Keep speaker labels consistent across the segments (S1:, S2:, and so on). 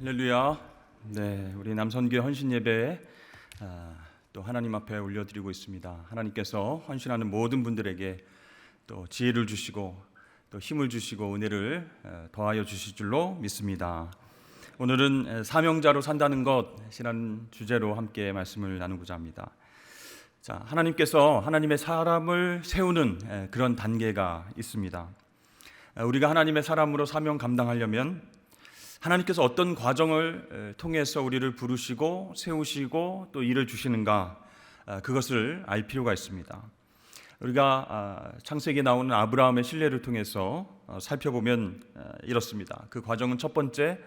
S1: 할렐루야. 네, 우리 남선교회 헌신 예배에 또 하나님 앞에 올려드리고 있습니다. 하나님께서 헌신하는 모든 분들에게 또 지혜를 주시고 또 힘을 주시고 은혜를 더하여 주실 줄로 믿습니다. 오늘은 사명자로 산다는 것이라는 주제로 함께 말씀을 나누고자 합니다. 자, 하나님께서 하나님의 사람을 세우는 그런 단계가 있습니다. 우리가 하나님의 사람으로 사명 감당하려면 하나님께서 어떤 과정을 통해서 우리를 부르시고 세우시고 또 일을 주시는가, 그것을 알 필요가 있습니다. 우리가 창세기에 나오는 아브라함의 신뢰를 통해서 살펴보면 이렇습니다. 그 과정은 첫 번째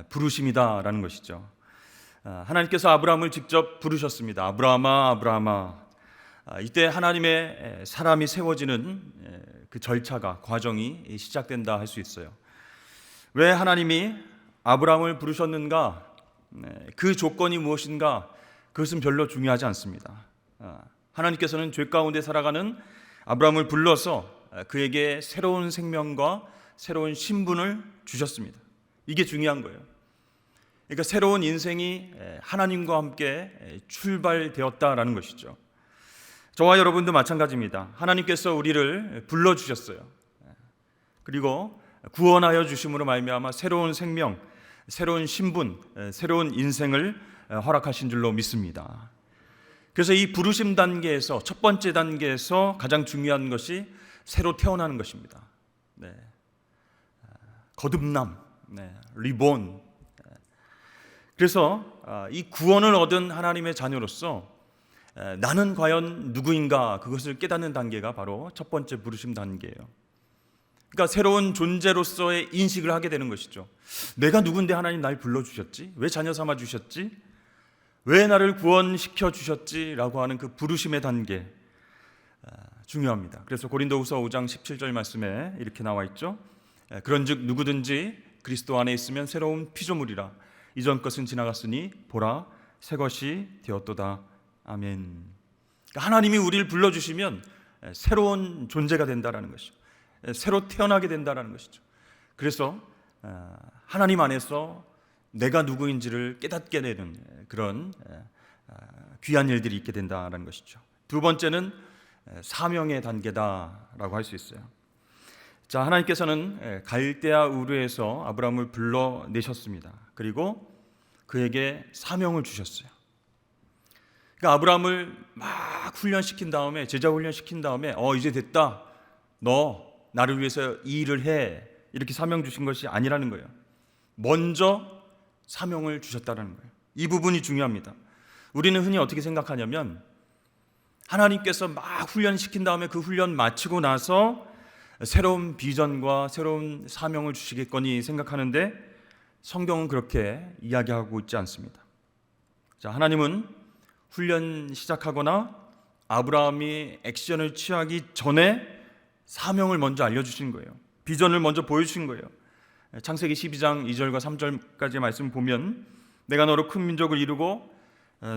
S1: 부르심이다라는 것이죠. 하나님께서 아브라함을 직접 부르셨습니다. 아브라함아, 아브라함아. 이때 하나님의 사람이 세워지는 그 절차가, 과정이 시작된다 할 수 있어요. 왜 하나님이 아브라함을 부르셨는가, 그 조건이 무엇인가, 그것은 별로 중요하지 않습니다. 하나님께서는 죄 가운데 살아가는 아브라함을 불러서 그에게 새로운 생명과 새로운 신분을 주셨습니다. 이게 중요한 거예요. 그러니까 새로운 인생이 하나님과 함께 출발되었다라는 것이죠. 저와 여러분도 마찬가지입니다. 하나님께서 우리를 불러주셨어요. 그리고 구원하여 주심으로 말미암아 새로운 생명, 새로운 신분, 새로운 인생을 허락하신 줄로 믿습니다. 그래서 이 부르심 단계에서, 첫 번째 단계에서 가장 중요한 것이 새로 태어나는 것입니다. 거듭남, 리본. 그래서 이 구원을 얻은 하나님의 자녀로서 나는 과연 누구인가, 그것을 깨닫는 단계가 바로 첫 번째 부르심 단계예요. 그러니까 새로운 존재로서의 인식을 하게 되는 것이죠. 내가 누군데 하나님 날 불러주셨지? 왜 자녀 삼아 주셨지? 왜 나를 구원시켜 주셨지? 라고 하는 그 부르심의 단계, 중요합니다. 그래서 고린도후서 5장 17절 말씀에 이렇게 나와 있죠. 그런즉 누구든지 그리스도 안에 있으면 새로운 피조물이라. 이전 것은 지나갔으니 보라 새 것이 되었도다. 아멘. 그러니까 하나님이 우리를 불러주시면 새로운 존재가 된다는 것이죠. 새로 태어나게 된다는 것이죠. 그래서 하나님 안에서 내가 누구인지를 깨닫게 되는 그런 귀한 일들이 있게 된다는 것이죠. 두 번째는 사명의 단계다라고 할 수 있어요. 자, 하나님께서는 갈대아 우르에서 아브라함을 불러내셨습니다. 그리고 그에게 사명을 주셨어요. 그러니까 아브라함을 막 훈련시킨 다음에, 제자 훈련시킨 다음에 이제 됐다, 너 나를 위해서 이 일을 해, 이렇게 사명 주신 것이 아니라는 거예요. 먼저 사명을 주셨다는 거예요. 이 부분이 중요합니다. 우리는 흔히 어떻게 생각하냐면 하나님께서 막 훈련시킨 다음에 그 훈련 마치고 나서 새로운 비전과 새로운 사명을 주시겠거니 생각하는데 성경은 그렇게 이야기하고 있지 않습니다. 자, 하나님은 훈련 시작하거나 아브라함이 액션을 취하기 전에 사명을 먼저 알려주신 거예요. 비전을 먼저 보여주신 거예요. 창세기 12장 2절과 3절까지의 말씀 보면 내가 너로 큰 민족을 이루고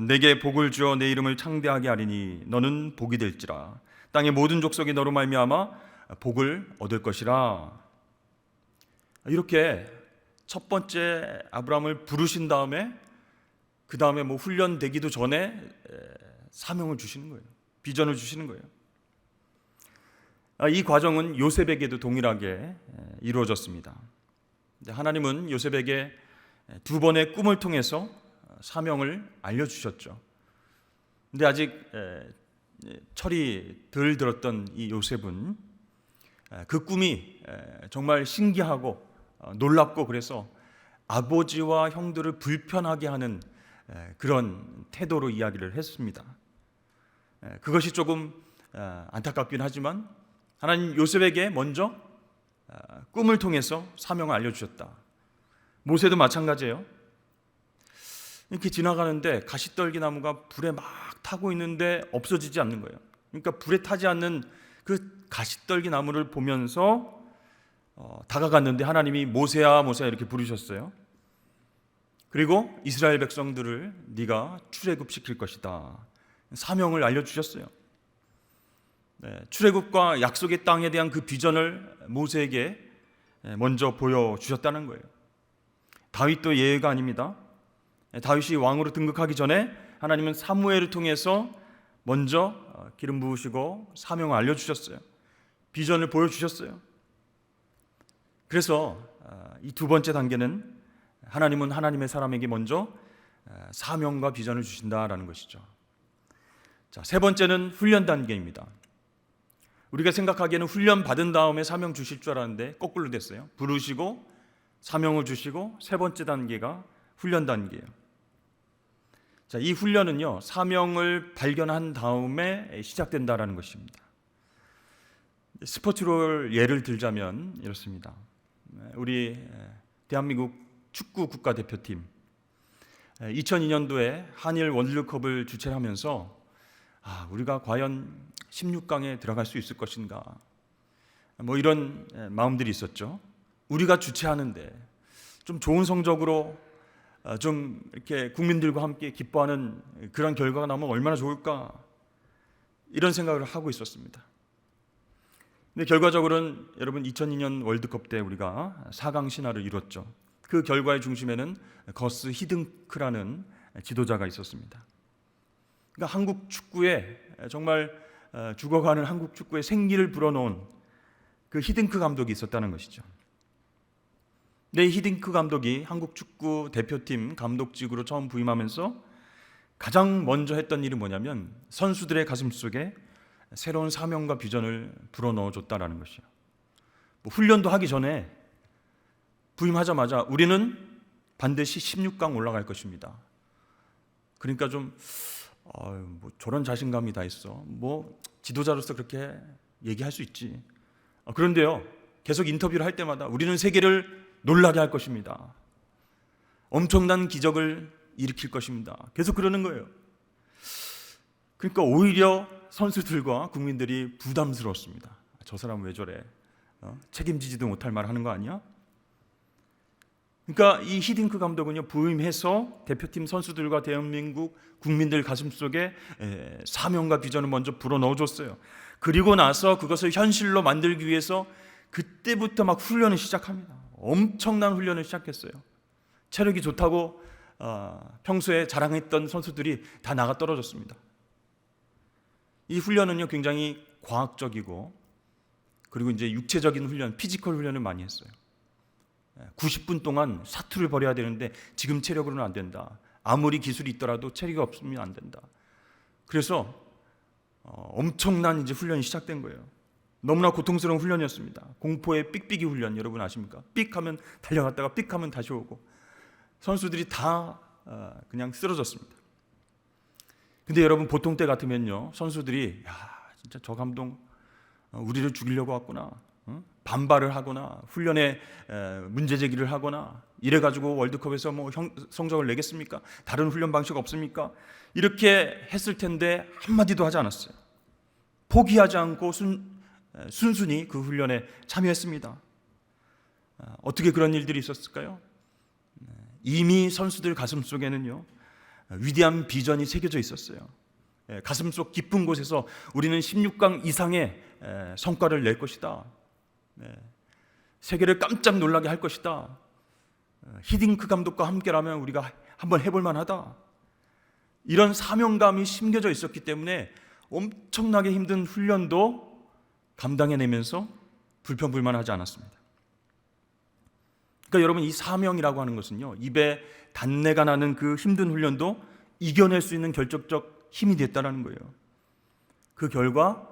S1: 내게 복을 주어 내 이름을 창대하게 하리니 너는 복이 될지라. 땅의 모든 족속이 너로 말미암아 복을 얻을 것이라. 이렇게 첫 번째 아브라함을 부르신 다음에 그 다음에 훈련되기도 전에 사명을 주시는 거예요. 비전을 주시는 거예요. 이 과정은 요셉에게도 동일하게 이루어졌습니다. 하나님은 요셉에게 두 번의 꿈을 통해서 사명을 알려주셨죠. 근데 아직 철이 덜 들었던 이 요셉은 그 꿈이 정말 신기하고 놀랍고, 그래서 아버지와 형들을 불편하게 하는 그런 태도로 이야기를 했습니다. 그것이 조금 안타깝긴 하지만 하나님 요셉에게 먼저 꿈을 통해서 사명을 알려주셨다. 모세도 마찬가지예요. 이렇게 지나가는데 가시떨기 나무가 불에 막 타고 있는데 없어지지 않는 거예요. 그러니까 불에 타지 않는 그 가시떨기 나무를 보면서 다가갔는데 하나님이 모세야 모세야 이렇게 부르셨어요. 그리고 이스라엘 백성들을 네가 출애굽시킬 것이다. 사명을 알려주셨어요. 출애굽과 약속의 땅에 대한 그 비전을 모세에게 먼저 보여주셨다는 거예요. 다윗도 예외가 아닙니다. 다윗이 왕으로 등극하기 전에 하나님은 사무엘을 통해서 먼저 기름 부으시고 사명을 알려주셨어요. 비전을 보여주셨어요. 그래서 이 두 번째 단계는 하나님은 하나님의 사람에게 먼저 사명과 비전을 주신다라는 것이죠. 자, 세 번째는 훈련 단계입니다. 우리가 생각하기에는 훈련 받은 다음에 사명 주실 줄 알았는데 거꾸로 됐어요. 부르시고 사명을 주시고 세 번째 단계가 훈련 단계예요. 자, 이 훈련은요, 사명을 발견한 다음에 시작된다라는 것입니다. 스포츠로 예를 들자면 이렇습니다. 우리 대한민국 축구 국가대표팀 2002년도에 한일 월드컵을 주최하면서 우리가 과연 16강에 들어갈 수 있을 것인가, 뭐 이런 마음들이 있었죠. 우리가 주최하는데 좀 좋은 성적으로 좀 이렇게 국민들과 함께 기뻐하는 그런 결과가 나오면 얼마나 좋을까, 이런 생각을 하고 있었습니다. 근데 결과적으로는 여러분 2002년 월드컵 때 우리가 4강 신화를 이뤘죠. 그 결과의 중심에는 거스 히딩크라는 지도자가 있었습니다. 그러니까 한국 축구에 정말 죽어가는 한국 축구에 생기를 불어넣은 그 히딩크 감독이 있었다는 것이죠. 네, 히딩크 감독이 한국 축구 대표팀 감독직으로 처음 부임하면서 가장 먼저 했던 일이 뭐냐면 선수들의 가슴속에 새로운 사명과 비전을 불어넣어줬다라는 것이요. 훈련도 하기 전에 부임하자마자 우리는 반드시 16강 올라갈 것입니다. 그러니까 좀 저런 자신감이 다 있어. 지도자로서 그렇게 얘기할 수 있지. 그런데요, 계속 인터뷰를 할 때마다 우리는 세계를 놀라게 할 것입니다. 엄청난 기적을 일으킬 것입니다. 계속 그러는 거예요. 그러니까 오히려 선수들과 국민들이 부담스러웠습니다. 저 사람 왜 저래? 책임지지도 못할 말 하는 거 아니야? 그러니까 이 히딩크 감독은요, 부임해서 대표팀 선수들과 대한민국 국민들 가슴속에 사명과 비전을 먼저 불어넣어줬어요. 그리고 나서 그것을 현실로 만들기 위해서 그때부터 막 훈련을 시작합니다. 엄청난 훈련을 시작했어요. 체력이 좋다고 평소에 자랑했던 선수들이 다 나가 떨어졌습니다. 이 훈련은요, 굉장히 과학적이고 그리고 이제 육체적인 훈련, 피지컬 훈련을 많이 했어요. 90분 동안 사투를 벌여야 되는데 지금 체력으로는 안 된다. 아무리 기술이 있더라도 체력이 없으면 안 된다. 그래서 엄청난 이제 훈련이 시작된 거예요. 너무나 고통스러운 훈련이었습니다. 공포의 삑삑이 훈련, 여러분 아십니까? 삑하면 달려갔다가 삑하면 다시 오고 선수들이 다 그냥 쓰러졌습니다. 근데 여러분 보통 때 같으면요, 선수들이 진짜 저 감독 우리를 죽이려고 왔구나, 반발을 하거나 훈련에 문제 제기를 하거나 이래가지고 월드컵에서 성적을 내겠습니까? 다른 훈련 방식 없습니까? 이렇게 했을 텐데 한마디도 하지 않았어요. 포기하지 않고 순순히 그 훈련에 참여했습니다. 어떻게 그런 일들이 있었을까요? 이미 선수들 가슴속에는요, 위대한 비전이 새겨져 있었어요. 가슴속 깊은 곳에서 우리는 16강 이상의 성과를 낼 것이다. 세계를 깜짝 놀라게 할 것이다. 히딩크 감독과 함께라면 우리가 한번 해볼 만하다. 이런 사명감이 심겨져 있었기 때문에 엄청나게 힘든 훈련도 감당해내면서 불평불만하지 않았습니다. 그러니까 여러분, 이 사명이라고 하는 것은요, 입에 단내가 나는 그 힘든 훈련도 이겨낼 수 있는 결정적 힘이 됐다는 거예요. 그 결과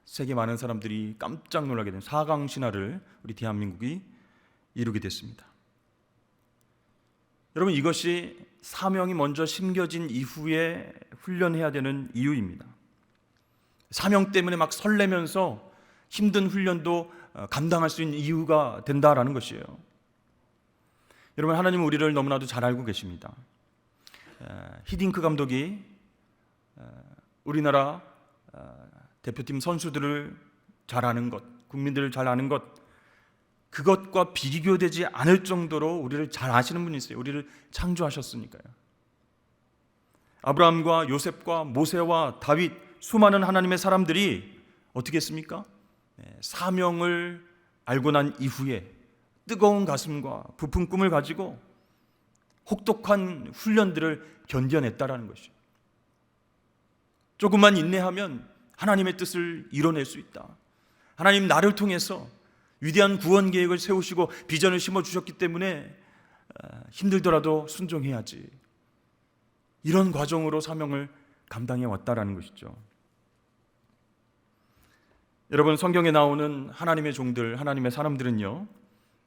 S1: 세계 많은 사람들이 깜짝 놀라게 된 4강 신화를 우리 대한민국이 이루게 됐습니다. 여러분, 이것이 사명이 먼저 심겨진 이후에 훈련해야 되는 이유입니다. 사명 때문에 막 설레면서 힘든 훈련도 감당할 수 있는 이유가 된다라는 것이에요. 여러분, 하나님은 우리를 너무나도 잘 알고 계십니다. 히딩크 감독이 우리나라 대표팀 선수들을 잘 아는 것, 국민들을 잘 아는 것, 그것과 비교되지 않을 정도로 우리를 잘 아시는 분이 있어요. 우리를 창조하셨으니까요. 아브라함과 요셉과 모세와 다윗, 수많은 하나님의 사람들이 어떻게 했습니까? 사명을 알고 난 이후에 뜨거운 가슴과 부푼 꿈을 가지고 혹독한 훈련들을 견뎌냈다라는 것이죠. 조금만 인내하면 하나님의 뜻을 이뤄낼 수 있다. 하나님 나를 통해서 위대한 구원 계획을 세우시고 비전을 심어주셨기 때문에 힘들더라도 순종해야지. 이런 과정으로 사명을 감당해 왔다라는 것이죠. 여러분, 성경에 나오는 하나님의 종들, 하나님의 사람들은요,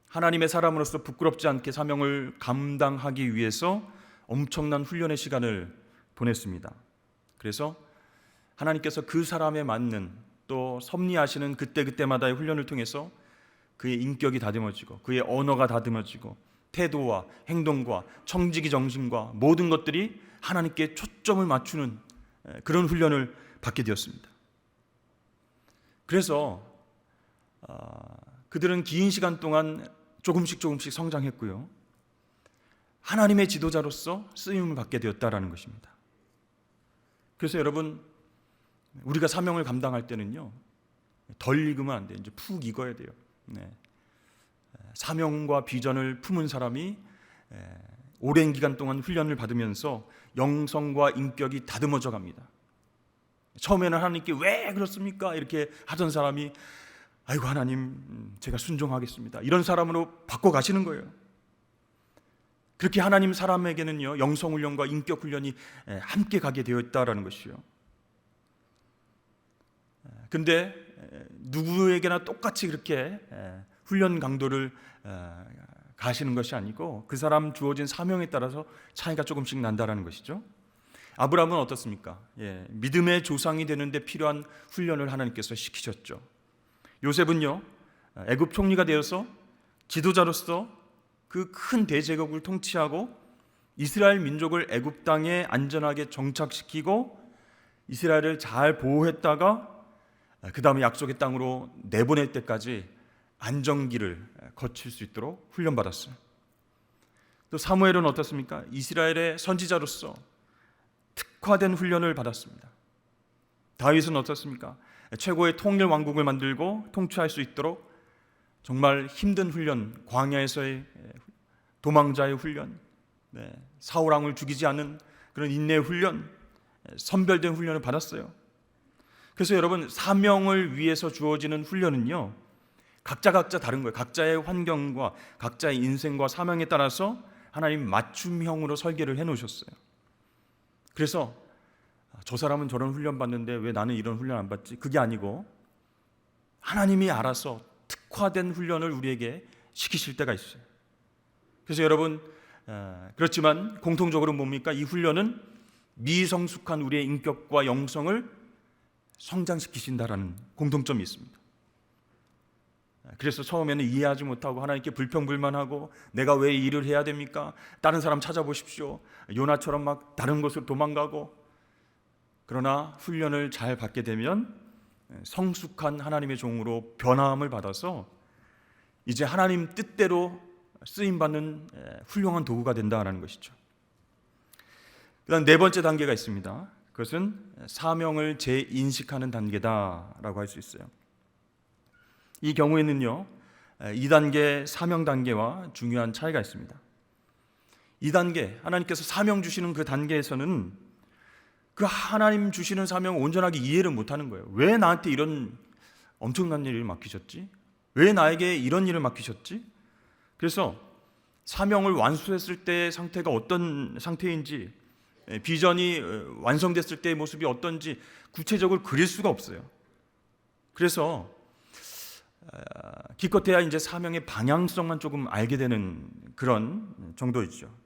S1: 하나님의 사람으로서 부끄럽지 않게 사명을 감당하기 위해서 엄청난 훈련의 시간을 보냈습니다. 그래서 하나님께서 그 사람에 맞는 또 섭리하시는 그때그때마다의 훈련을 통해서 그의 인격이 다듬어지고 그의 언어가 다듬어지고 태도와 행동과 청지기 정신과 모든 것들이 하나님께 초점을 맞추는 그런 훈련을 받게 되었습니다. 그래서 그들은 긴 시간 동안 조금씩 성장했고요, 하나님의 지도자로서 쓰임을 받게 되었다라는 것입니다. 그래서 여러분, 우리가 사명을 감당할 때는요, 덜 익으면 안 돼요. 이제 푹 익어야 돼요. 사명과 비전을 품은 사람이 오랜 기간 동안 훈련을 받으면서 영성과 인격이 다듬어져 갑니다. 처음에는 하나님께 왜 그렇습니까? 이렇게 하던 사람이 아이고 하나님, 제가 순종하겠습니다, 이런 사람으로 바꿔가시는 거예요. 그렇게 하나님 사람에게는요, 영성훈련과 인격훈련이 함께 가게 되어 있다는 것이요. 근데 누구에게나 똑같이 그렇게 훈련 강도를 가시는 것이 아니고 그 사람 주어진 사명에 따라서 차이가 조금씩 난다는 것이죠. 아브라함은 어떻습니까? 믿음의 조상이 되는데 필요한 훈련을 하나님께서 시키셨죠. 요셉은요, 애굽 총리가 되어서 지도자로서 그 큰 대제국을 통치하고 이스라엘 민족을 애굽 땅에 안전하게 정착시키고 이스라엘을 잘 보호했다가 그 다음에 약속의 땅으로 내보낼 때까지 안정기를 거칠 수 있도록 훈련받았어요. 또 사무엘은 어떻습니까? 이스라엘의 선지자로서 특화된 훈련을 받았습니다. 다윗은 어떻습니까? 최고의 통일 왕국을 만들고 통치할 수 있도록 정말 힘든 훈련, 광야에서의 도망자의 훈련, 사울 왕을 죽이지 않은 그런 인내의 훈련, 선별된 훈련을 받았어요. 그래서 여러분, 사명을 위해서 주어지는 훈련은요, 각자 다른 거예요. 각자의 환경과 각자의 인생과 사명에 따라서 하나님 맞춤형으로 설계를 해놓으셨어요. 그래서 저 사람은 저런 훈련 받는데 왜 나는 이런 훈련 안 받지? 그게 아니고 하나님이 알아서 특화된 훈련을 우리에게 시키실 때가 있어요. 그래서 여러분, 그렇지만 공통적으로 뭡니까? 이 훈련은 미성숙한 우리의 인격과 영성을 성장시키신다라는 공통점이 있습니다. 그래서 처음에는 이해하지 못하고 하나님께 불평불만하고 내가 왜 이 일을 해야 됩니까? 다른 사람 찾아보십시오. 요나처럼 막 다른 곳으로 도망가고. 그러나 훈련을 잘 받게 되면 성숙한 하나님의 종으로 변화함을 받아서 이제 하나님 뜻대로 쓰임받는 훌륭한 도구가 된다는 것이죠. 그다음 네 번째 단계가 있습니다. 그것은 사명을 재인식하는 단계다라고 할 수 있어요. 이 경우에는요, 2단계 사명 단계와 중요한 차이가 있습니다. 2단계, 하나님께서 사명 주시는 그 단계에서는 그 하나님 주시는 사명을 온전하게 이해를 못하는 거예요. 왜 나한테 이런 엄청난 일을 맡기셨지? 왜 나에게 이런 일을 맡기셨지? 그래서 사명을 완수했을 때의 상태가 어떤 상태인지, 비전이 완성됐을 때의 모습이 어떤지 구체적으로 그릴 수가 없어요. 그래서 기껏해야 이제 사명의 방향성만 조금 알게 되는 그런 정도이죠.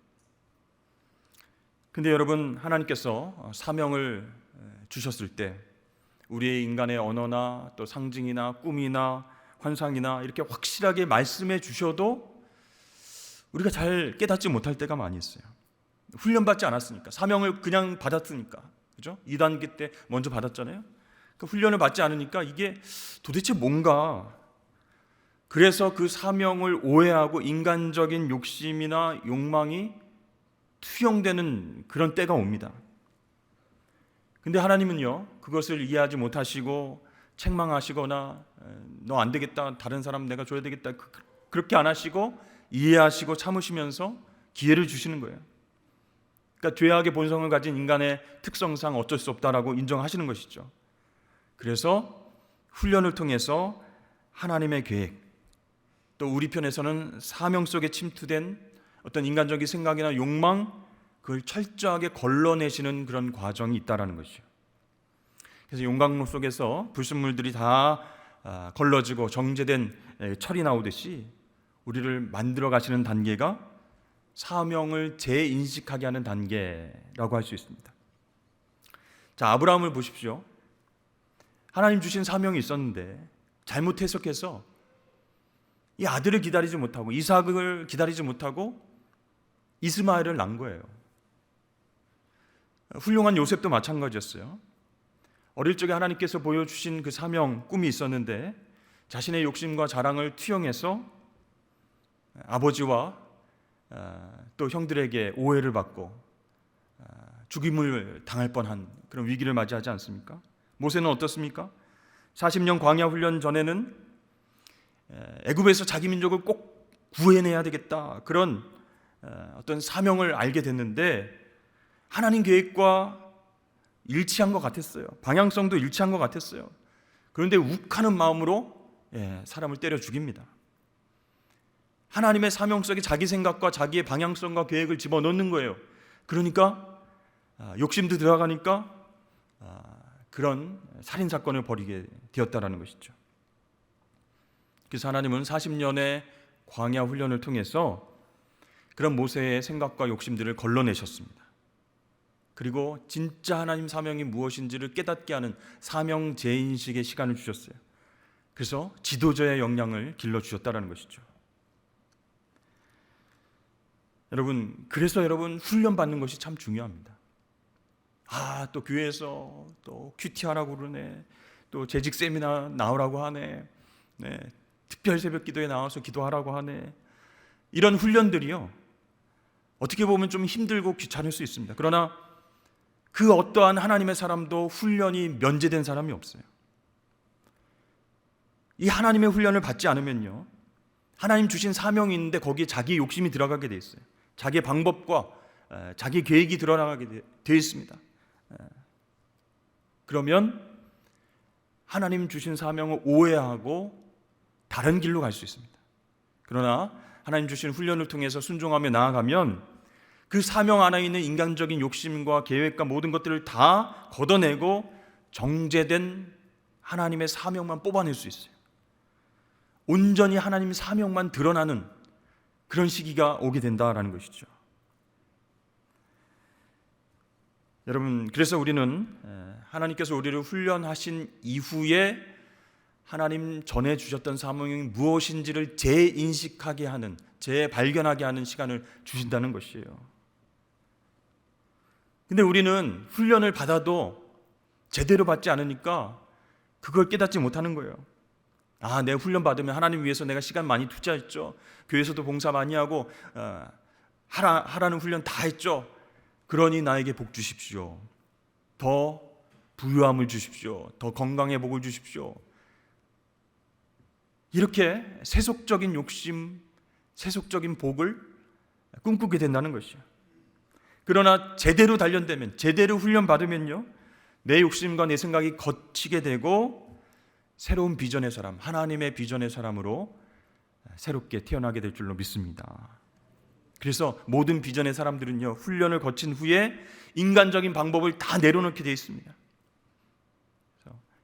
S1: 근데 여러분, 하나님께서 사명을 주셨을 때 우리의 인간의 언어나 또 상징이나 꿈이나 환상이나 이렇게 확실하게 말씀해 주셔도 우리가 잘 깨닫지 못할 때가 많이 있어요. 훈련받지 않았으니까, 사명을 그냥 받았으니까, 그죠? 2단계 때 먼저 받았잖아요. 그 훈련을 받지 않으니까 이게 도대체 뭔가, 그래서 그 사명을 오해하고 인간적인 욕심이나 욕망이 투영되는 그런 때가 옵니다. 근데 하나님은요, 그것을 이해하지 못하시고 책망하시거나 너 안 되겠다, 다른 사람 내가 줘야 되겠다, 그렇게 안 하시고 이해하시고 참으시면서 기회를 주시는 거예요. 그러니까 죄악의 본성을 가진 인간의 특성상 어쩔 수 없다라고 인정하시는 것이죠. 그래서 훈련을 통해서 하나님의 계획, 또 우리 편에서는 사명 속에 침투된 어떤 인간적인 생각이나 욕망, 그걸 철저하게 걸러내시는 그런 과정이 있다라는 것이죠. 그래서 용광로 속에서 불순물들이 다 걸러지고 정제된 철이 나오듯이 우리를 만들어 가시는 단계가 사명을 재인식하게 하는 단계라고 할 수 있습니다. 자, 아브라함을 보십시오. 하나님 주신 사명이 있었는데 잘못 해석해서 이 아들을 기다리지 못하고 이삭을 기다리지 못하고 이스마엘을 낳은 거예요. 훌륭한 요셉도 마찬가지였어요. 어릴 적에 하나님께서 보여주신 그 사명, 꿈이 있었는데 자신의 욕심과 자랑을 투영해서 아버지와 또 형들에게 오해를 받고 죽임을 당할 뻔한 그런 위기를 맞이하지 않습니까? 모세는 어떻습니까? 40년 광야 훈련 전에는 애굽에서 자기 민족을 꼭 구해내야 되겠다, 그런 어떤 사명을 알게 됐는데 하나님 계획과 일치한 것 같았어요. 방향성도 일치한 것 같았어요. 그런데 욱하는 마음으로 사람을 때려 죽입니다. 하나님의 사명 속에 자기 생각과 자기의 방향성과 계획을 집어넣는 거예요. 그러니까 욕심도 들어가니까 그런 살인사건을 벌이게 되었다는 것이죠. 그래서 하나님은 40년의 광야 훈련을 통해서 그런 모세의 생각과 욕심들을 걸러내셨습니다. 그리고 진짜 하나님 사명이 무엇인지를 깨닫게 하는 사명 재인식의 시간을 주셨어요. 그래서 지도자의 역량을 길러주셨다는 것이죠. 그래서 여러분 훈련받는 것이 참 중요합니다. 또 교회에서 또 큐티하라고 그러네, 또 재직 세미나 나오라고 하네, 특별 새벽 기도에 나와서 기도하라고 하네. 이런 훈련들이요, 어떻게 보면 좀 힘들고 귀찮을 수 있습니다. 그러나 그 어떠한 하나님의 사람도 훈련이 면제된 사람이 없어요. 이 하나님의 훈련을 받지 않으면요, 하나님 주신 사명이 있는데 거기에 자기의 욕심이 들어가게 돼 있어요. 자기의 방법과 자기 계획이 드러나게 돼 있습니다. 그러면 하나님 주신 사명을 오해하고 다른 길로 갈 수 있습니다. 그러나 하나님 주신 훈련을 통해서 순종하며 나아가면 그 사명 안에 있는 인간적인 욕심과 계획과 모든 것들을 다 걷어내고 정제된 하나님의 사명만 뽑아낼 수 있어요. 온전히 하나님의 사명만 드러나는 그런 시기가 오게 된다라는 것이죠. 여러분, 그래서 우리는 하나님께서 우리를 훈련하신 이후에 하나님 전해 주셨던 사명이 무엇인지를 재인식하게 하는, 재발견하게 하는 시간을 주신다는 것이에요. 근데 우리는 훈련을 받아도 제대로 받지 않으니까 그걸 깨닫지 못하는 거예요. 내 훈련 받으면 하나님 위해서 내가 시간 많이 투자했죠. 교회에서도 봉사 많이 하고 하라는 훈련 다 했죠. 그러니 나에게 복 주십시오. 더 부유함을 주십시오. 더 건강의 복을 주십시오. 이렇게 세속적인 욕심, 세속적인 복을 꿈꾸게 된다는 것이죠. 그러나 제대로 단련되면, 제대로 훈련받으면요, 내 욕심과 내 생각이 걷히게 되고 새로운 비전의 사람, 하나님의 비전의 사람으로 새롭게 태어나게 될 줄로 믿습니다. 그래서 모든 비전의 사람들은요, 훈련을 거친 후에 인간적인 방법을 다 내려놓게 되어 있습니다.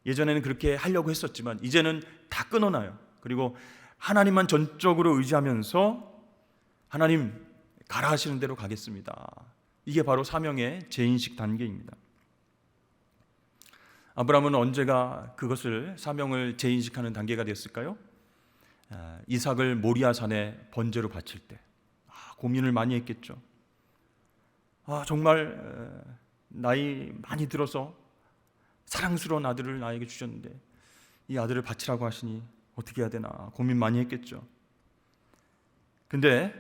S1: 예전에는 그렇게 하려고 했었지만 이제는 다 끊어놔요. 그리고 하나님만 전적으로 의지하면서 하나님 가라 하시는 대로 가겠습니다. 이게 바로 사명의 재인식 단계입니다. 아브라함은 언제가 그것을, 사명을 재인식하는 단계가 됐을까요? 이삭을 모리아 산에 번제로 바칠 때 고민을 많이 했겠죠. 정말 나이 많이 들어서 사랑스러운 아들을 나에게 주셨는데 이 아들을 바치라고 하시니 어떻게 해야 되나 고민 많이 했겠죠. 근데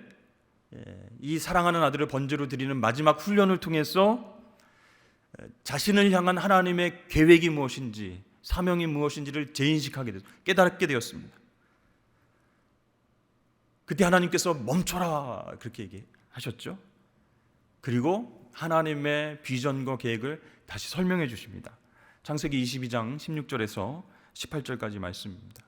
S1: 이 사랑하는 아들을 번제로 드리는 마지막 훈련을 통해서 자신을 향한 하나님의 계획이 무엇인지, 사명이 무엇인지를 재인식하게 되었습니다. 깨닫게 되었습니다. 그때 하나님께서 멈춰라 그렇게 얘기하셨죠. 그리고 하나님의 비전과 계획을 다시 설명해 주십니다. 창세기 22장 16절에서 18절까지 말씀입니다.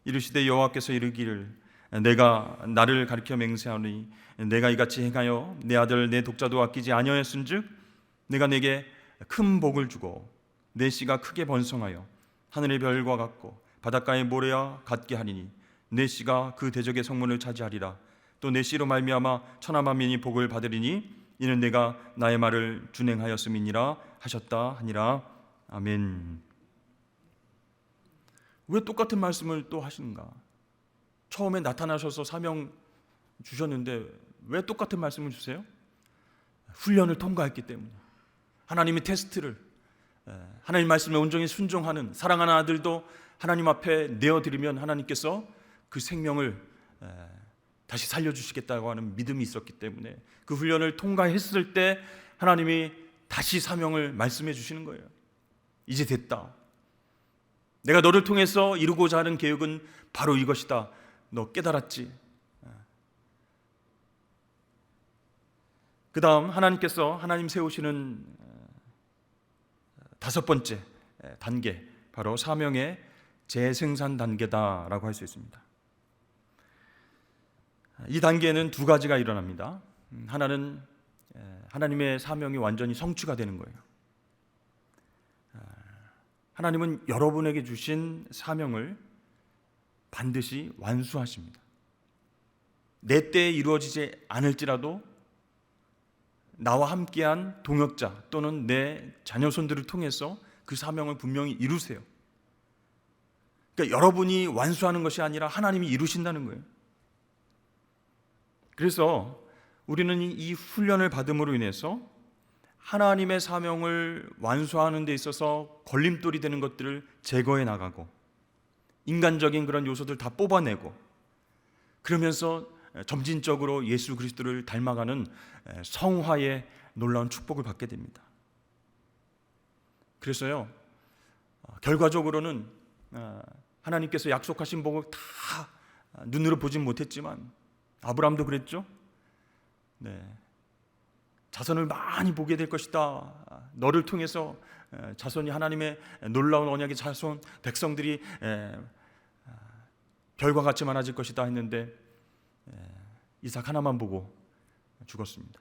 S1: 이르시되 여호와께서 이르기를 내가 나를 가리켜 맹세하노니 내가 이같이 행하여 내 아들 내 독자도 아끼지 아니하였은즉 내가 내게 큰 복을 주고 내 씨가 크게 번성하여 하늘의 별과 같고 바닷가의 모래와 같게 하리니 내 씨가 그 대적의 성문을 차지하리라. 또 내 씨로 말미암아 천하 만민이 복을 받으리니 이는 내가 나의 말을 준행하였음이니라 하셨다 하니라. 아멘. 왜 똑같은 말씀을 또 하시는가? 처음에 나타나셔서 사명 주셨는데 왜 똑같은 말씀을 주세요? 훈련을 통과했기 때문에. 하나님의 테스트를, 하나님 말씀에 온전히 순종하는 사랑하는 아들도 하나님 앞에 내어드리면 하나님께서 그 생명을 다시 살려주시겠다고 하는 믿음이 있었기 때문에 그 훈련을 통과했을 때 하나님이 다시 사명을 말씀해 주시는 거예요. 이제 됐다. 내가 너를 통해서 이루고자 하는 계획은 바로 이것이다. 너 깨달았지? 그 다음 하나님께서 하나님 세우시는 다섯 번째 단계, 바로 사명의 재생산 단계다라고 할 수 있습니다. 이 단계에는 두 가지가 일어납니다. 하나는 하나님의 사명이 완전히 성취가 되는 거예요. 하나님은 여러분에게 주신 사명을 반드시 완수하십니다. 내 때에 이루어지지 않을지라도 나와 함께한 동역자 또는 내 자녀손들을 통해서 그 사명을 분명히 이루세요. 그러니까 여러분이 완수하는 것이 아니라 하나님이 이루신다는 거예요. 그래서 우리는 이 훈련을 받음으로 인해서 하나님의 사명을 완수하는 데 있어서 걸림돌이 되는 것들을 제거해 나가고 인간적인 그런 요소들 다 뽑아내고 그러면서 점진적으로 예수 그리스도를 닮아가는 성화의 놀라운 축복을 받게 됩니다. 그래서요, 결과적으로는 하나님께서 약속하신 복을 다 눈으로 보진 못했지만 아브라함도 그랬죠. 자손을 많이 보게 될 것이다. 너를 통해서 자손이 하나님의 놀라운 언약의 자손 백성들이 별과 같이 많아질 것이다 했는데 이삭 하나만 보고 죽었습니다.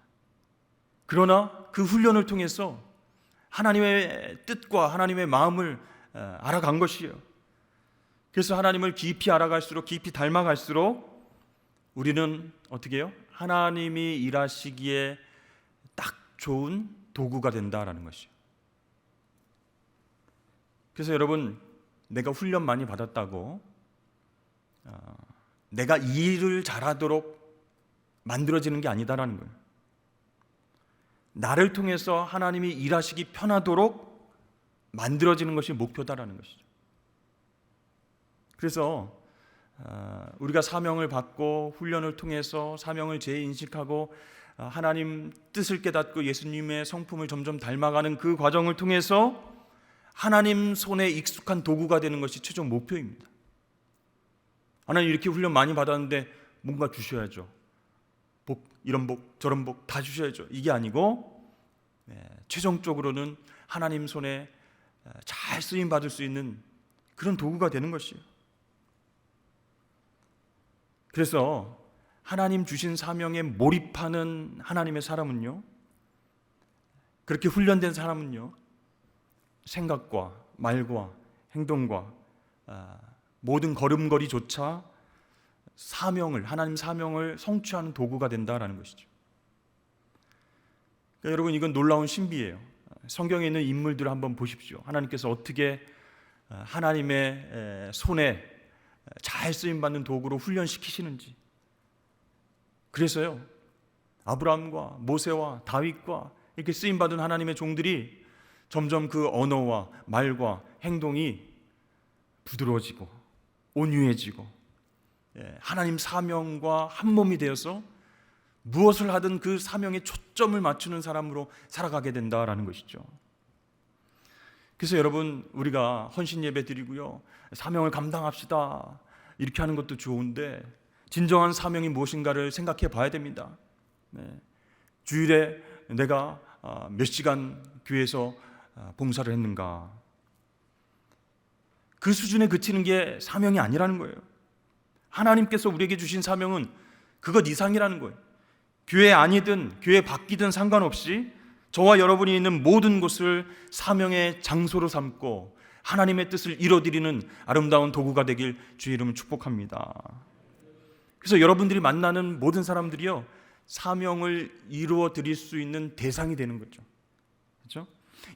S1: 그러나 그 훈련을 통해서 하나님의 뜻과 하나님의 마음을 알아간 것이에요. 그래서 하나님을 깊이 알아갈수록 깊이 닮아갈수록 우리는 어떻게 해요? 하나님이 일하시기에 딱 좋은 도구가 된다라는 것이에요. 그래서 여러분, 내가 훈련 많이 받았다고 내가 이 일을 잘하도록 만들어지는 게 아니다라는 거예요. 나를 통해서 하나님이 일하시기 편하도록 만들어지는 것이 목표다라는 것이죠. 그래서 우리가 사명을 받고 훈련을 통해서 사명을 재인식하고 하나님 뜻을 깨닫고 예수님의 성품을 점점 닮아가는 그 과정을 통해서 하나님 손에 익숙한 도구가 되는 것이 최종 목표입니다. 하나님 이렇게 훈련 많이 받았는데 뭔가 주셔야죠. 복, 이런 복, 저런 복 다 주셔야죠. 이게 아니고 최종적으로는 하나님 손에 잘 쓰임 받을 수 있는 그런 도구가 되는 것이에요. 그래서 하나님 주신 사명에 몰입하는 하나님의 사람은요, 그렇게 훈련된 사람은요, 생각과 말과 행동과 모든 걸음걸이조차 하나님 사명을 성취하는 도구가 된다라는 것이죠. 그러니까 여러분, 이건 놀라운 신비예요. 성경에 있는 인물들을 한번 보십시오. 하나님께서 어떻게 하나님의 손에 잘 쓰임받는 도구로 훈련시키시는지. 그래서요, 아브라함과 모세와 다윗과 이렇게 쓰임받은 하나님의 종들이 점점 그 언어와 말과 행동이 부드러워지고 온유해지고 하나님 사명과 한 몸이 되어서 무엇을 하든 그 사명에 초점을 맞추는 사람으로 살아가게 된다라는 것이죠. 그래서 여러분, 우리가 헌신 예배 드리고요, 사명을 감당합시다 이렇게 하는 것도 좋은데 진정한 사명이 무엇인가를 생각해 봐야 됩니다. 주일에 내가 몇 시간 교회에서 봉사를 했는가, 그 수준에 그치는 게 사명이 아니라는 거예요. 하나님께서 우리에게 주신 사명은 그것 이상이라는 거예요. 교회 아니든 교회 밖이든 상관없이 저와 여러분이 있는 모든 곳을 사명의 장소로 삼고 하나님의 뜻을 이뤄드리는 아름다운 도구가 되길 주의 이름으로 축복합니다. 그래서 여러분들이 만나는 모든 사람들이요, 사명을 이루어 드릴 수 있는 대상이 되는 거죠. 그렇죠?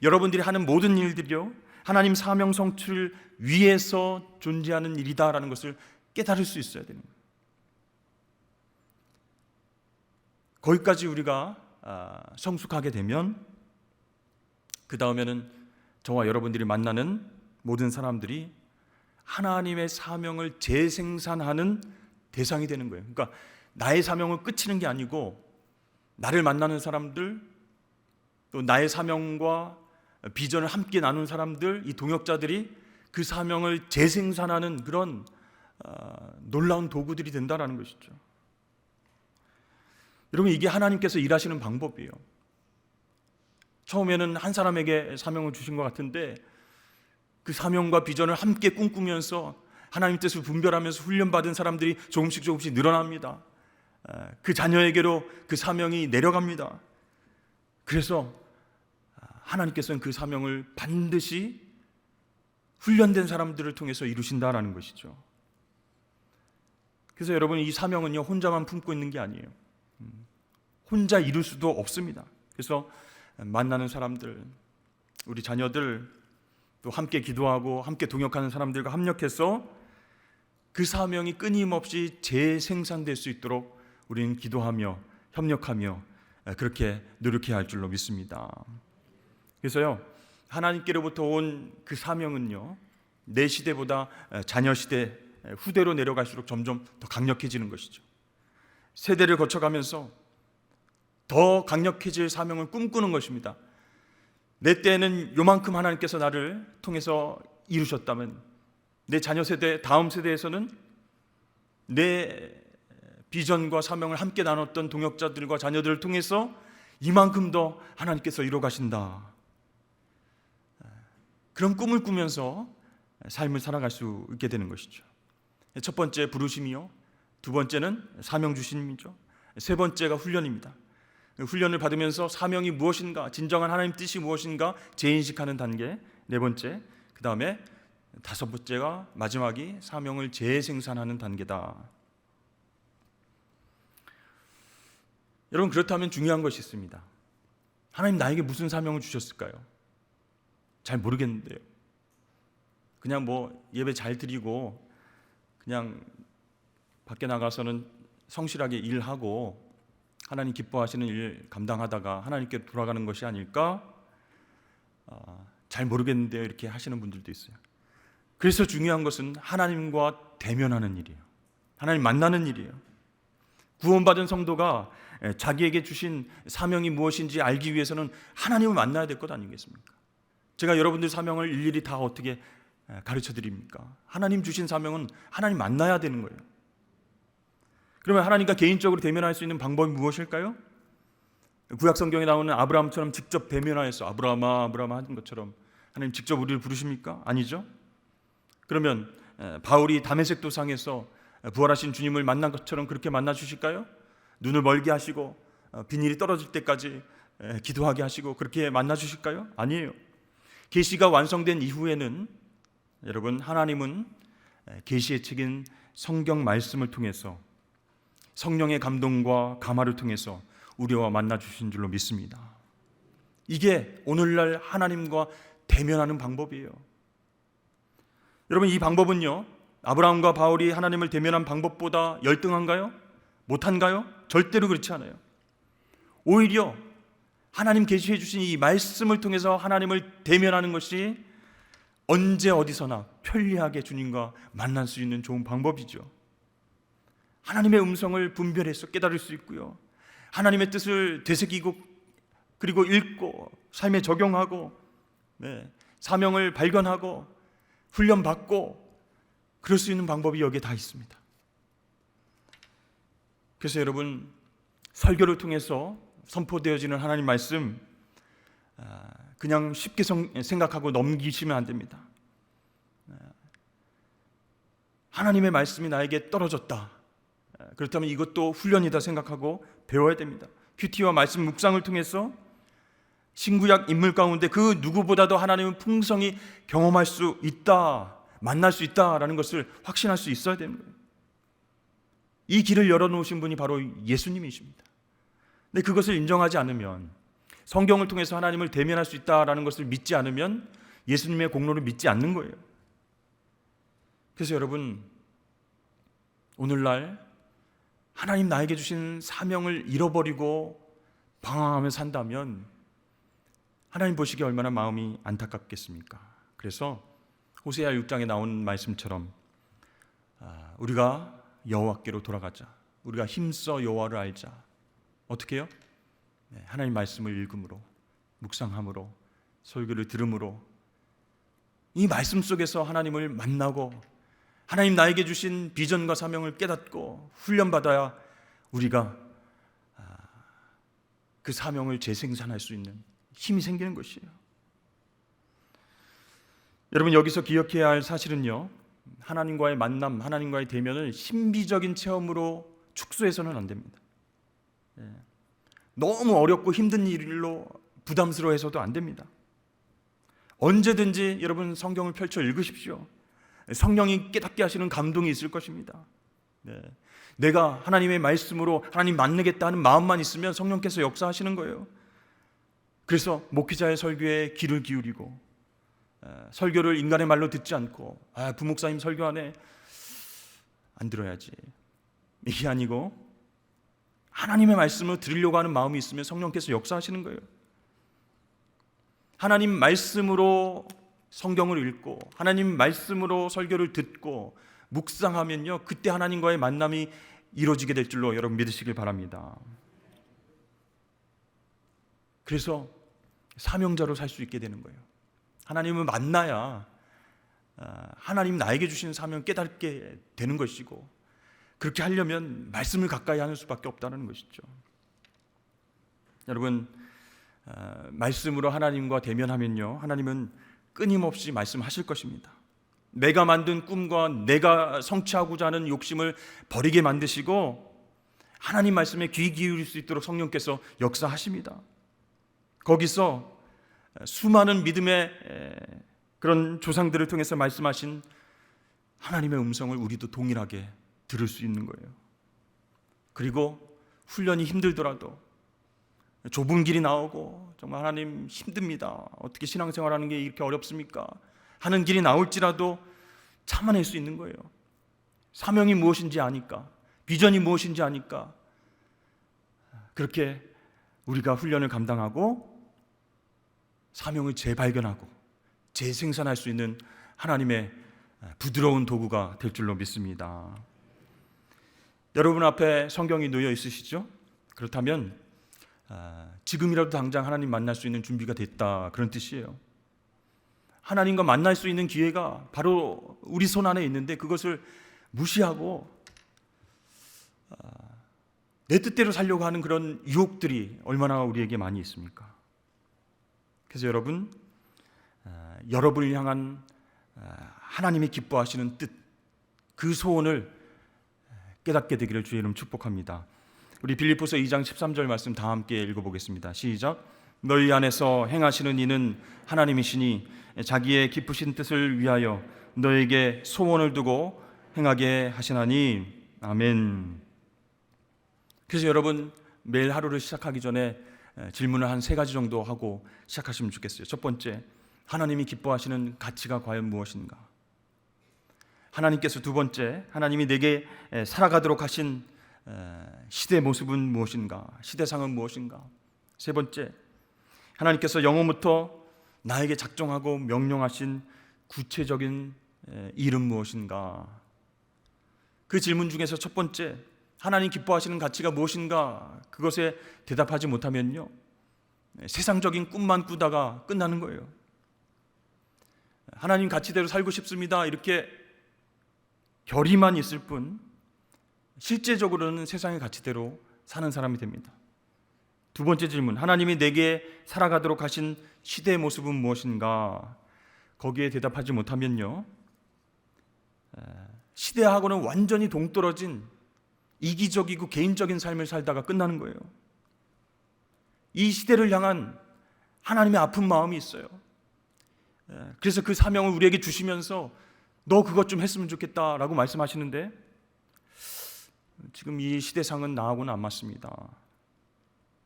S1: 여러분들이 하는 모든 일들이요, 하나님 사명 성취를 위해서 존재하는 일이다라는 것을 깨달을 수 있어야 되는 거예요. 거기까지 우리가 성숙하게 되면 그 다음에는 저와 여러분들이 만나는 모든 사람들이 하나님의 사명을 재생산하는 대상이 되는 거예요. 그러니까 나의 사명을 끝이는 게 아니고 나를 만나는 사람들, 또 나의 사명과 비전을 함께 나눈 사람들, 이 동역자들이 그 사명을 재생산하는 그런 놀라운 도구들이 된다는 것이죠. 여러분, 이게 하나님께서 일하시는 방법이에요. 처음에는 한 사람에게 사명을 주신 것 같은데 그 사명과 비전을 함께 꿈꾸면서 하나님 뜻을 분별하면서 훈련받은 사람들이 조금씩 늘어납니다. 그 자녀에게로 그 사명이 내려갑니다. 그래서 하나님께서는 그 사명을 반드시 훈련된 사람들을 통해서 이루신다라는 것이죠. 그래서 여러분, 이 사명은요, 혼자만 품고 있는 게 아니에요. 혼자 이룰 수도 없습니다. 그래서 만나는 사람들, 우리 자녀들, 또 함께 기도하고 함께 동역하는 사람들과 협력해서 그 사명이 끊임없이 재생산될 수 있도록 우리는 기도하며 협력하며 그렇게 노력해야 할 줄로 믿습니다. 그래서요, 하나님께로부터 온 그 사명은요, 내 시대보다 자녀 시대, 후대로 내려갈수록 점점 더 강력해지는 것이죠. 세대를 거쳐가면서 더 강력해질 사명을 꿈꾸는 것입니다. 내 때에는 요만큼 하나님께서 나를 통해서 이루셨다면 내 자녀 세대, 다음 세대에서는 내 비전과 사명을 함께 나눴던 동역자들과 자녀들을 통해서 이만큼 더 하나님께서 이루어 가신다. 그런 꿈을 꾸면서 삶을 살아갈 수 있게 되는 것이죠. 첫 번째 부르심이요, 두 번째는 사명 주심이죠. 세 번째가 훈련입니다. 훈련을 받으면서 사명이 무엇인가, 진정한 하나님 뜻이 무엇인가 재인식하는 단계, 네 번째, 그 다음에 다섯 번째가 마지막이 사명을 재생산하는 단계다. 여러분, 그렇다면 중요한 것이 있습니다. 하나님 나에게 무슨 사명을 주셨을까요? 잘 모르겠는데요. 그냥 예배 잘 드리고 그냥 밖에 나가서는 성실하게 일하고 하나님 기뻐하시는 일 감당하다가 하나님께 돌아가는 것이 아닐까? 잘 모르겠는데요, 이렇게 하시는 분들도 있어요. 그래서 중요한 것은 하나님과 대면하는 일이에요. 하나님 만나는 일이에요. 구원받은 성도가 자기에게 주신 사명이 무엇인지 알기 위해서는 하나님을 만나야 될 것 아니겠습니까? 제가 여러분들 사명을 일일이 다 어떻게 가르쳐 드립니까? 하나님 주신 사명은 하나님 만나야 되는 거예요. 그러면 하나님과 개인적으로 대면할 수 있는 방법이 무엇일까요? 구약 성경에 나오는 아브라함처럼 직접 대면하여서 아브라함아 아브라함아 하는 것처럼 하나님 직접 우리를 부르십니까? 아니죠. 그러면 바울이 다메섹 도상에서 부활하신 주님을 만난 것처럼 그렇게 만나 주실까요? 눈을 멀게 하시고 비닐이 떨어질 때까지 기도하게 하시고 그렇게 만나 주실까요? 아니에요. 계시가 완성된 이후에는 여러분, 하나님은 계시의 책인 성경 말씀을 통해서 성령의 감동과 감화를 통해서 우리와 만나 주신 줄로 믿습니다. 이게 오늘날 하나님과 대면하는 방법이에요. 여러분, 이 방법은요, 아브라함과 바울이 하나님을 대면한 방법보다 열등한가요? 못한가요? 절대로 그렇지 않아요. 오히려 하나님 계시해 주신 이 말씀을 통해서 하나님을 대면하는 것이 언제 어디서나 편리하게 주님과 만날 수 있는 좋은 방법이죠. 하나님의 음성을 분별해서 깨달을 수 있고요, 하나님의 뜻을 되새기고 그리고 읽고 삶에 적용하고 사명을 발견하고 훈련받고 그럴 수 있는 방법이 여기에 다 있습니다. 그래서 여러분, 설교를 통해서 선포되어지는 하나님 말씀 그냥 쉽게 생각하고 넘기시면 안 됩니다. 하나님의 말씀이 나에게 떨어졌다, 그렇다면 이것도 훈련이다 생각하고 배워야 됩니다. 큐티와 말씀 묵상을 통해서 신구약 인물 가운데 그 누구보다도 하나님은 풍성히 경험할 수 있다, 만날 수 있다라는 것을 확신할 수 있어야 되는 거예요. 이 길을 열어놓으신 분이 바로 예수님이십니다. 근데 그것을 인정하지 않으면, 성경을 통해서 하나님을 대면할 수 있다라는 것을 믿지 않으면 예수님의 공로를 믿지 않는 거예요. 그래서 여러분, 오늘날 하나님 나에게 주신 사명을 잃어버리고 방황하며 산다면 하나님 보시기에 얼마나 마음이 안타깝겠습니까? 그래서 호세아 6장에 나온 말씀처럼 우리가 여호와께로 돌아가자, 우리가 힘써 여호와를 알자. 어떻게 해요? 하나님 말씀을 읽음으로, 묵상함으로, 설교를 들음으로 이 말씀 속에서 하나님을 만나고 하나님 나에게 주신 비전과 사명을 깨닫고 훈련받아야 우리가 그 사명을 재생산할 수 있는 힘이 생기는 것이에요. 여러분, 여기서 기억해야 할 사실은요, 하나님과의 만남, 하나님과의 대면을 신비적인 체험으로 축소해서는 안 됩니다. 너무 어렵고 힘든 일로 부담스러워해서도 안 됩니다. 언제든지 여러분 성경을 펼쳐 읽으십시오. 성령이 깨닫게 하시는 감동이 있을 것입니다. 내가 하나님의 말씀으로 하나님 만나겠다는 마음만 있으면 성령께서 역사하시는 거예요. 그래서 목회자의 설교에 귀를 기울이고 설교를 인간의 말로 듣지 않고 부목사님 설교하네, 안 들어야지, 이게 아니고 하나님의 말씀을 들으려고 하는 마음이 있으면 성령께서 역사하시는 거예요. 하나님 말씀으로 성경을 읽고 하나님 말씀으로 설교를 듣고 묵상하면요, 그때 하나님과의 만남이 이루어지게 될 줄로 여러분 믿으시길 바랍니다. 그래서 사명자로 살 수 있게 되는 거예요. 하나님을 만나야 하나님 나에게 주신 사명 깨닫게 되는 것이고, 그렇게 하려면 말씀을 가까이 하는 수밖에 없다는 것이죠. 여러분, 말씀으로 하나님과 대면하면요, 하나님은 끊임없이 말씀하실 것입니다. 내가 만든 꿈과 내가 성취하고자 하는 욕심을 버리게 만드시고 하나님 말씀에 귀 기울일 수 있도록 성령께서 역사하십니다. 거기서 수많은 믿음의 그런 조상들을 통해서 말씀하신 하나님의 음성을 우리도 동일하게 들을 수 있는 거예요. 그리고 훈련이 힘들더라도, 좁은 길이 나오고 정말 하나님 힘듭니다, 어떻게 신앙생활하는 게 이렇게 어렵습니까 하는 길이 나올지라도 참아낼 수 있는 거예요. 사명이 무엇인지 아니까, 비전이 무엇인지 아니까 그렇게 우리가 훈련을 감당하고 사명을 재발견하고 재생산할 수 있는 하나님의 부드러운 도구가 될 줄로 믿습니다. 여러분 앞에 성경이 놓여 있으시죠? 그렇다면 지금이라도 당장 하나님 만날 수 있는 준비가 됐다, 그런 뜻이에요. 하나님과 만날 수 있는 기회가 바로 우리 손 안에 있는데 그것을 무시하고 내 뜻대로 살려고 하는 그런 유혹들이 얼마나 우리에게 많이 있습니까? 그래서 여러분, 여러분을 향한 하나님이 기뻐하시는 뜻, 그 소원을 깨닫게 되기를 주의 이름 축복합니다. 우리 빌립보서 2장 13절 말씀 다 함께 읽어보겠습니다. 시작. 너희 안에서 행하시는 이는 하나님이시니 자기의 기쁘신 뜻을 위하여 너에게 소원을 두고 행하게 하시나니. 아멘. 그래서 여러분, 매일 하루를 시작하기 전에 질문을 한 3가지 정도 하고 시작하시면 좋겠어요. 첫 번째, 하나님이 기뻐하시는 가치가 과연 무엇인가? 하나님께서 두 번째, 하나님이 내게 살아가도록 하신 시대 모습은 무엇인가? 시대상은 무엇인가? 세 번째, 하나님께서 영원부터 나에게 작정하고 명령하신 구체적인 일은 무엇인가? 그 질문 중에서 첫 번째, 하나님 기뻐하시는 가치가 무엇인가? 그것에 대답하지 못하면요, 세상적인 꿈만 꾸다가 끝나는 거예요. 하나님 가치대로 살고 싶습니다, 이렇게 결의만 있을 뿐 실제적으로는 세상의 가치대로 사는 사람이 됩니다. 두 번째 질문, 하나님이 내게 살아가도록 하신 시대의 모습은 무엇인가? 거기에 대답하지 못하면요, 시대하고는 완전히 동떨어진 이기적이고 개인적인 삶을 살다가 끝나는 거예요. 이 시대를 향한 하나님의 아픈 마음이 있어요. 그래서 그 사명을 우리에게 주시면서 너 그것 좀 했으면 좋겠다라고 말씀하시는데, 지금 이 시대상은 나하고는 안 맞습니다.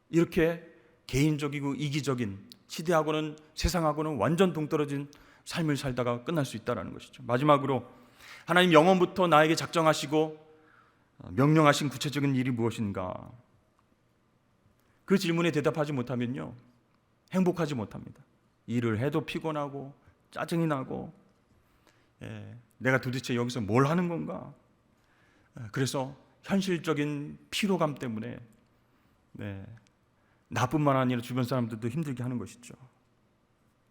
S1: 이렇게 개인적이고 이기적인, 시대하고는 세상하고는 완전 동떨어진 삶을 살다가 끝날 수 있다는 것이죠. 마지막으로, 하나님 영원부터 나에게 작정하시고 명령하신 구체적인 일이 무엇인가? 그 질문에 대답하지 못하면요, 행복하지 못합니다. 일을 해도 피곤하고 짜증이 나고, 내가 도대체 여기서 뭘 하는 건가? 그래서 현실적인 피로감 때문에 나뿐만 아니라 주변 사람들도 힘들게 하는 것이죠.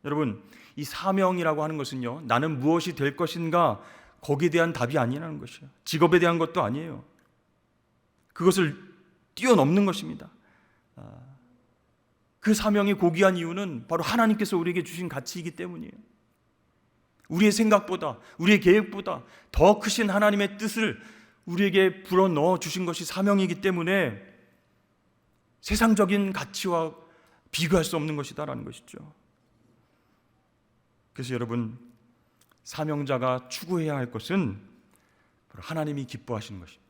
S1: 여러분, 이 사명이라고 하는 것은요, 나는 무엇이 될 것인가, 거기에 대한 답이 아니라는 것이에요. 직업에 대한 것도 아니에요. 그것을 뛰어넘는 것입니다. 그 사명이 고귀한 이유는 바로 하나님께서 우리에게 주신 가치이기 때문이에요. 우리의 생각보다, 우리의 계획보다 더 크신 하나님의 뜻을 우리에게 불어넣어 주신 것이 사명이기 때문에 세상적인 가치와 비교할 수 없는 것이다라는 것이죠. 그래서 여러분, 사명자가 추구해야 할 것은 바로 하나님이 기뻐하시는 것입니다.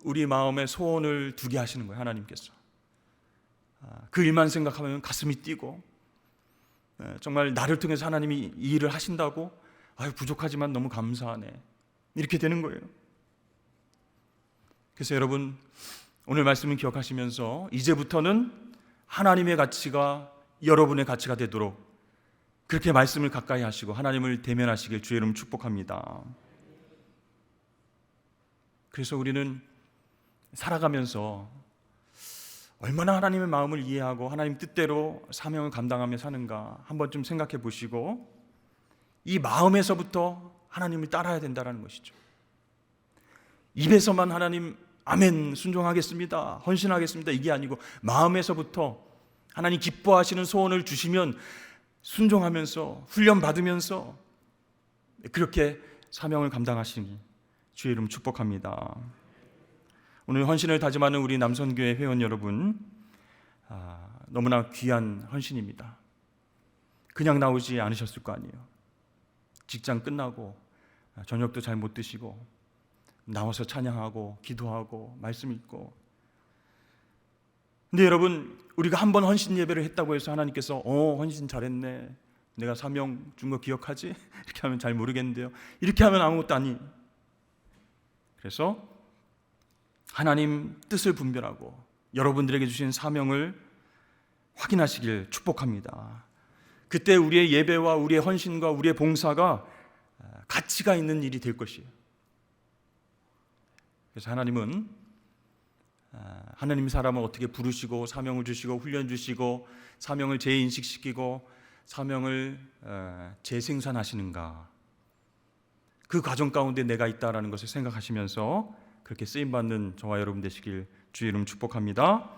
S1: 우리 마음에 소원을 두게 하시는 거예요, 하나님께서. 그 일만 생각하면 가슴이 뛰고, 정말 나를 통해서 하나님이 이 일을 하신다고, 부족하지만 너무 감사하네, 이렇게 되는 거예요. 그래서 여러분, 오늘 말씀을 기억하시면서 이제부터는 하나님의 가치가 여러분의 가치가 되도록 그렇게 말씀을 가까이 하시고 하나님을 대면하시길 주의 이름 축복합니다. 그래서 우리는 살아가면서 얼마나 하나님의 마음을 이해하고 하나님 뜻대로 사명을 감당하며 사는가 한번 좀 생각해 보시고, 이 마음에서부터 하나님을 따라야 된다는 것이죠. 입에서만 하나님 아멘 순종하겠습니다, 헌신하겠습니다, 이게 아니고 마음에서부터 하나님 기뻐하시는 소원을 주시면 순종하면서 훈련받으면서 그렇게 사명을 감당하시니 주의 이름 축복합니다. 오늘 헌신을 다짐하는 우리 남선교회 회원 여러분, 너무나 귀한 헌신입니다. 그냥 나오지 않으셨을 거 아니에요. 직장 끝나고 저녁도 잘 못 드시고 나와서 찬양하고 기도하고 말씀 읽고. 근데 여러분, 우리가 한 번 헌신 예배를 했다고 해서 하나님께서 헌신 잘했네, 내가 사명 준 거 기억하지? 이렇게 하면 잘 모르겠는데요, 이렇게 하면 아무것도 아니. 그래서 하나님 뜻을 분별하고 여러분들에게 주신 사명을 확인하시길 축복합니다. 그때 우리의 예배와 우리의 헌신과 우리의 봉사가 가치가 있는 일이 될 것이에요. 그래서 하나님은 하나님 사람을 어떻게 부르시고 사명을 주시고 훈련 주시고 사명을 재인식시키고 사명을 재생산하시는가, 그 과정 가운데 내가 있다라는 것을 생각하시면서 그렇게 쓰임받는 저와 여러분 되시길 주의 이름 축복합니다.